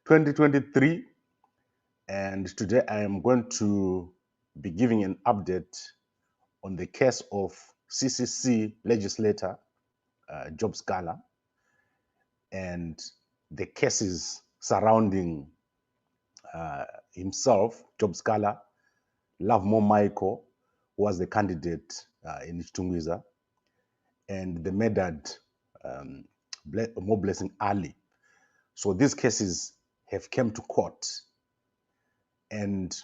2023, and today I am going to be giving an update on the case of CCC legislator Job Sikhala and the cases surrounding himself, Job Sikhala, Lovemore Michael, who was the candidate in Chitungwiza, and the murdered More Blessing Ali. So these cases have come to court, and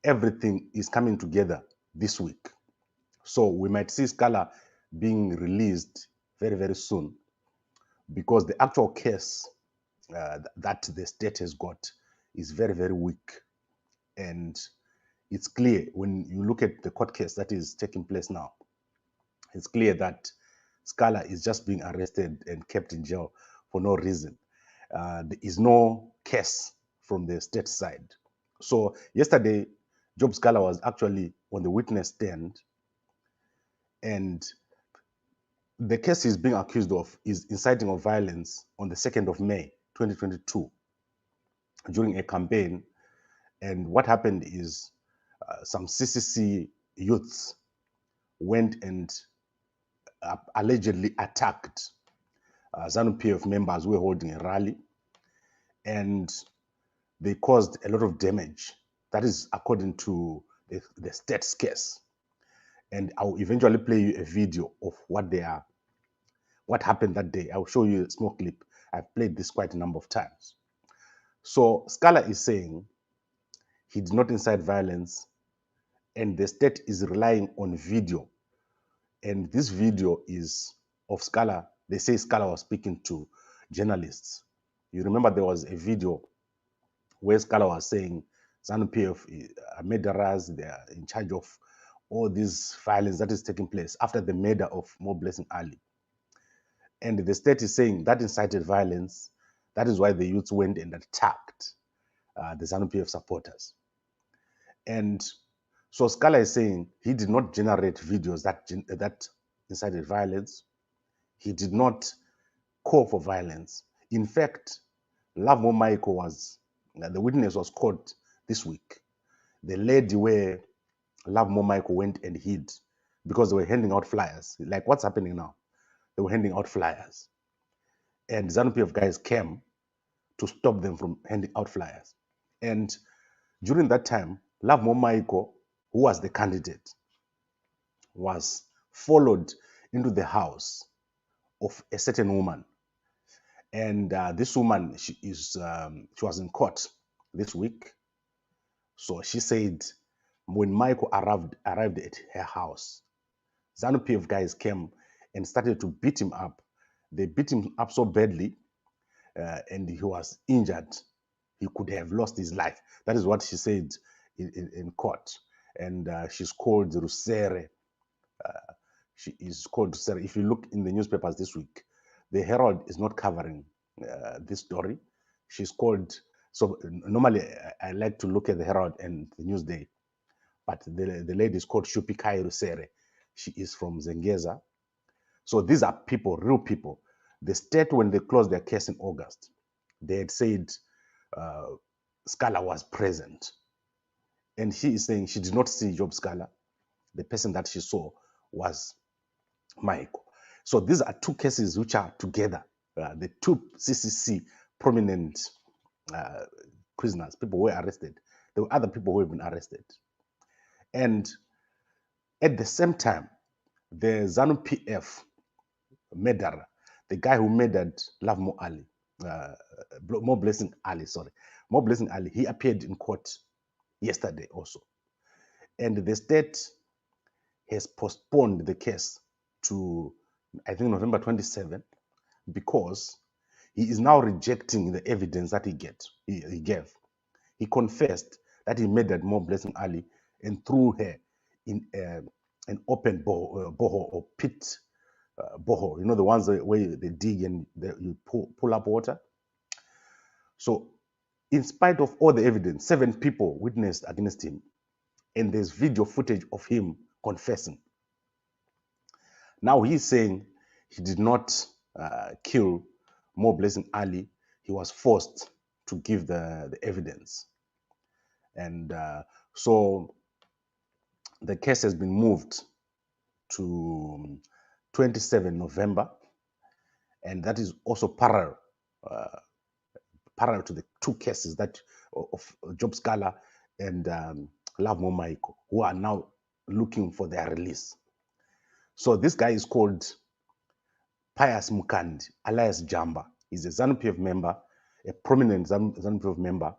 everything is coming together this week. So we might see Sikhala being released very, very soon, because the actual case that the state has got is very, very weak. And it's clear when you look at the court case that is taking place now, it's clear that Sikhala is just being arrested and kept in jail for no reason. There is no case from the state side. So yesterday, Job Sikhala was actually on the witness stand, and the case he's being accused of is inciting of violence on the 2nd of May, 2022, during a campaign. And what happened is some CCC youths went and allegedly attacked ZANU-PF members who were holding a rally, and they caused a lot of damage. That is according to the state's case. And I'll eventually play you a video of what happened that day. I'll show you a small clip. I've played this quite a number of times. So Sikhala is saying he did not incite violence, and the state is relying on video. And this video is of Sikhala. They say Sikhala was speaking to journalists. You remember there was a video where Sikhala was saying ZANU-PF are murderers, they are in charge of all this violence that is taking place after the murder of More Blessing Ali. And the state is saying that incited violence. That is why the youths went and attacked the ZANU-PF supporters. And so Sikhala is saying he did not generate videos that incited violence. He did not call for violence. In fact, Lovemore Michael the witness was caught this week. The lady where Lovemore Michael went and hid because they were handing out flyers. Like what's happening now? They were handing out flyers. And ZANU-PF guys came to stop them from handing out flyers. And during that time, Lovemore Michael, who was the candidate, was followed into the house of a certain woman. And this woman, she was in court this week. So she said when Michael arrived at her house, ZANU-PF guys came and started to beat him up. They beat him up so badly, and he was injured. He could have lost his life. That is what she said in court. And she's called Rusere. She is called Rusere. If you look in the newspapers this week, the Herald is not covering this story. She's called, so normally I like to look at the Herald and the Newsday, but the lady is called Shupikai Rusere. She is from Zengeza. So these are people, real people. The state, when they closed their case in August, they had said Sikhala was present. And she is saying she did not see Job Sikhala. The person that she saw was Michael. So these are two cases which are together. The two CCC prominent prisoners, people who were arrested. There were other people who have been arrested. And at the same time, the ZANU-PF murderer, the guy who murdered Lovemore Ali, More Blessing Ali, he appeared in court yesterday also. And the state has postponed the case to, I think, November 27, because he is now rejecting the evidence that he gave. He confessed that he murdered More Blessing Ali and threw her in an open borehole or pit borehole. You know, the ones where they dig and you pull up water. So in spite of all the evidence, 7 people witnessed against him, and there's video footage of him confessing. Now he's saying he did not kill More Blessing Ali. He was forced to give the evidence. And so the case has been moved to 27 November, and that is also parallel to the two cases that of Job Sikhala and Love Momaiko, who are now looking for their release. So this guy is called Pius Mukandi, alias Jamba. He's a ZANU-PF member, a prominent ZANU-PF member.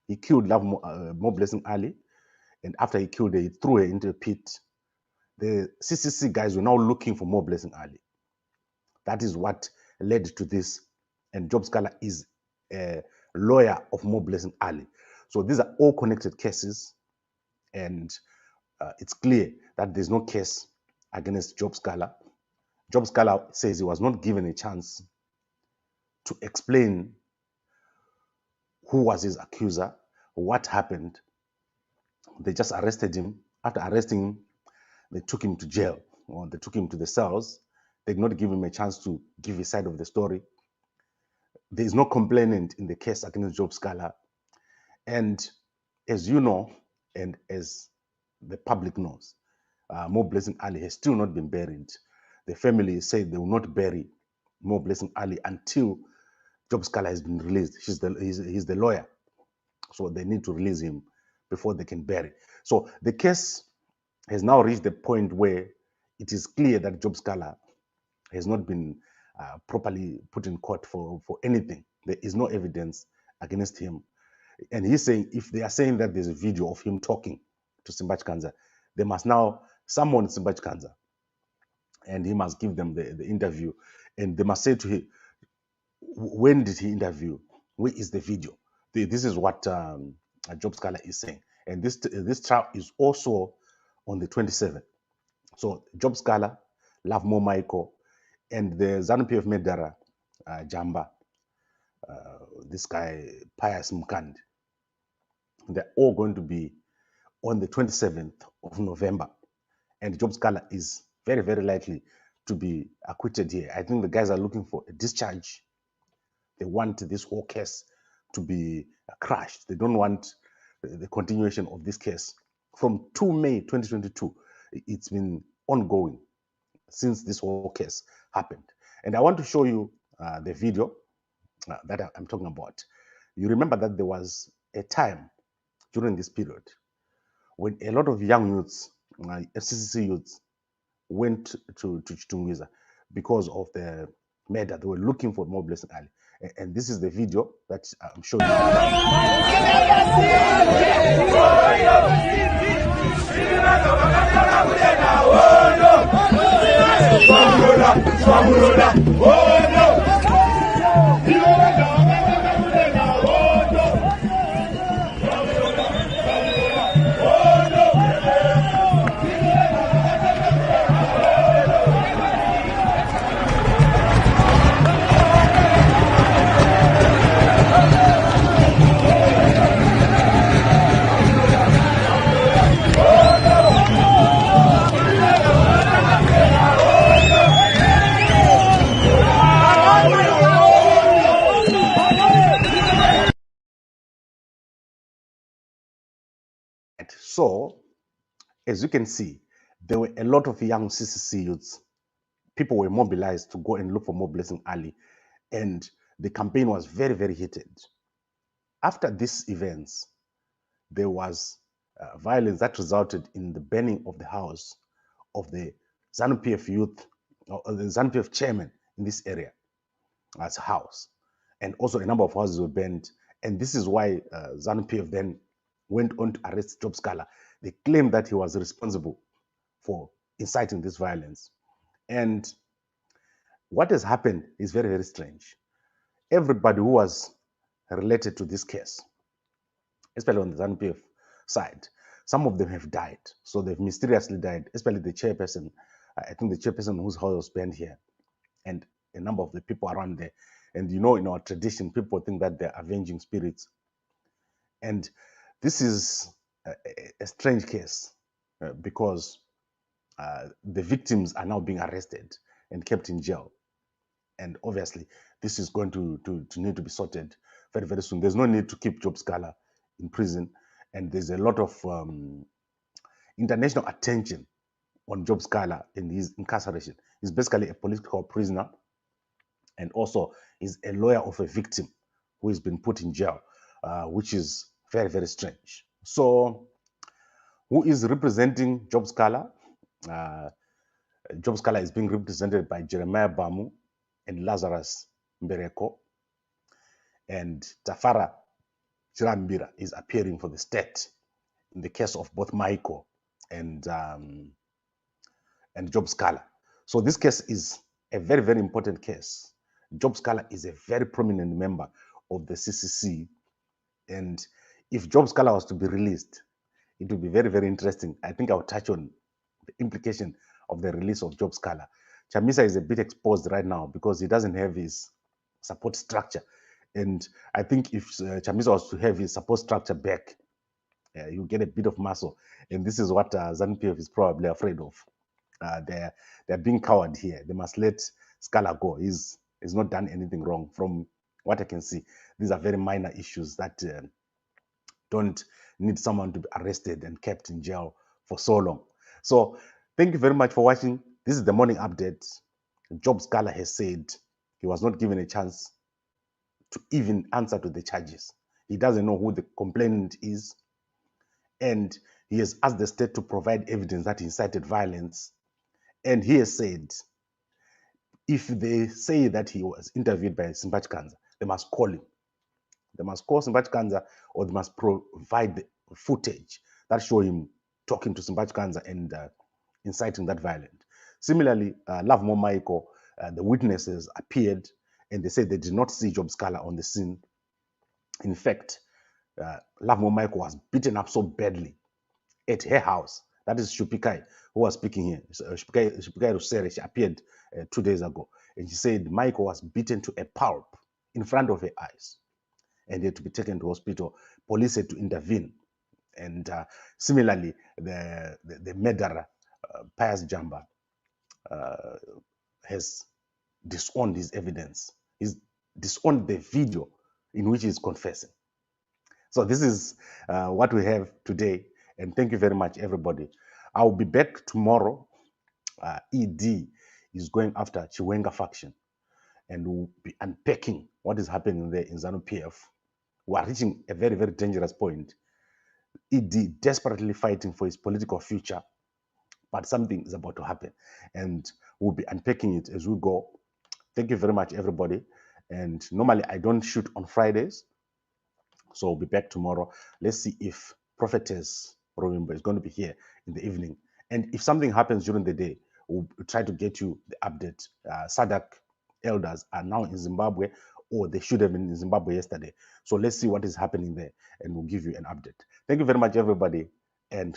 He killed Love Mo Blessing Ali, and after he killed her, he threw her into a pit. The CCC guys were now looking for Mo Blessing Ali. That is what led to this. And Job Sikhala is a lawyer of Mo Blessing Ali. So these are all connected cases, and it's clear that there's no case against Job Sikhala. Job Sikhala says he was not given a chance to explain who was his accuser, what happened. They just arrested him. After arresting him, they took him to jail, or they took him to the cells. They did not give him a chance to give his side of the story. There is no complainant in the case against Job Sikhala. And as you know, and as the public knows, Mo Blessing Ali has still not been buried. The family said they will not bury Mo Blessing Ali until Job Sikhala has been released. He's the lawyer. So they need to release him before they can bury. So the case has now reached the point where it is clear that Job Sikhala has not been properly put in court for anything. There is no evidence against him. And he's saying, if they are saying that there's a video of him talking to Simba Chikanza, they must now summon Simba Chikanza, and he must give them the interview. And they must say to him, when did he interview? Where is the video? This is what Job Sikhala is saying. And this trial is also on the 27th. So Job Sikhala, Love Momaiko, and the ZANU-PF Medara, Jamba, this guy, Pius Mukandi, they're all going to be on the 27th of November. And Job Sikhala is very, very likely to be acquitted here. I think the guys are looking for a discharge. They want this whole case to be crushed. They don't want the continuation of this case. From 2 May 2022, it's been ongoing since this whole case happened. And I want to show you the video that I'm talking about. You remember that there was a time during this period when a lot of young youths, FCCC youths, went to Chitungwiza because of the murder. They were looking for Mo Blessing Ali. And this is the video that I'm showing So, as you can see, there were a lot of young CCC youths. People were mobilized to go and look for Mo Blessing Ali, and the campaign was very, very heated. After these events, there was violence that resulted in the burning of the house of the ZANU-PF youth, or the ZANU-PF chairman in this area, as a house. And also a number of houses were burned. And this is why ZANU-PF then went on to arrest Job Sikhala. They claimed that he was responsible for inciting this violence. And what has happened is very, very strange. Everybody who was related to this case, especially on the ZANU-PF side, some of them have died. So they've mysteriously died, especially the chairperson. I think the chairperson whose house was burned here, and a number of the people around there. And you know, in our tradition, people think that they're avenging spirits. And this is a strange case because the victims are now being arrested and kept in jail. And obviously, this is going to need to be sorted very, very soon. There's no need to keep Job Sikhala in prison. And there's a lot of international attention on Job Sikhala in his incarceration. He's basically a political prisoner, and also is a lawyer of a victim who has been put in jail, which is very, very strange. So, who is representing Job Sikhala? Job Sikhala is being represented by Jeremiah Bamu and Lazarus Mbereko, and Tafara Chirambira is appearing for the state in the case of both Michael and Job Sikhala. So this case is a very, very important case. Job Sikhala is a very prominent member of the CCC, and if Job Sikhala was to be released, it would be very, very interesting. I think I'll touch on the implication of the release of Job Sikhala. Chamisa is a bit exposed right now because he doesn't have his support structure. And I think if Chamisa was to have his support structure back, you get a bit of muscle. And this is what ZANU-PF is probably afraid of. They're being coward here. They must let Sikhala go. He's not done anything wrong. From what I can see, these are very minor issues that don't need someone to be arrested and kept in jail for so long. So thank you very much for watching. This is the morning update. Job Sikhala has said he was not given a chance to even answer to the charges. He doesn't know who the complainant is, and he has asked the state to provide evidence that he incited violence. And he has said, if they say that he was interviewed by Simba Chikanza, they must call him. They must call Simba Chikanza, or they must provide the footage that show him talking to Simba Chikanza and inciting that violence. Similarly, Love More Michael, the witnesses appeared and they said they did not see Job Sikhala on the scene. In fact, Love More Michael was beaten up so badly at her house. That is Shupikai, who was speaking here. Shupikai Rusere, she appeared 2 days ago. And she said Michael was beaten to a pulp in front of her eyes and had to be taken to hospital. Police had to intervene. And similarly, the murderer, Pius Jamba, has disowned his evidence. He's disowned the video in which he's confessing. So this is what we have today. And thank you very much, everybody. I'll be back tomorrow. ED is going after Chiwenga faction, and we'll be unpacking what is happening there in ZANU-PF. We are reaching a very, very dangerous point. ED desperately fighting for his political future, but something is about to happen, and we'll be unpacking it as we go. Thank you very much, everybody. And normally I don't shoot on Fridays, so we'll be back tomorrow. Let's see if Prophetess Rovimbo is going to be here in the evening. And if something happens during the day, we'll try to get you the update. SADC elders are now in Zimbabwe, or they should have been in Zimbabwe yesterday. So let's see what is happening there, and we'll give you an update. Thank you very much, everybody, and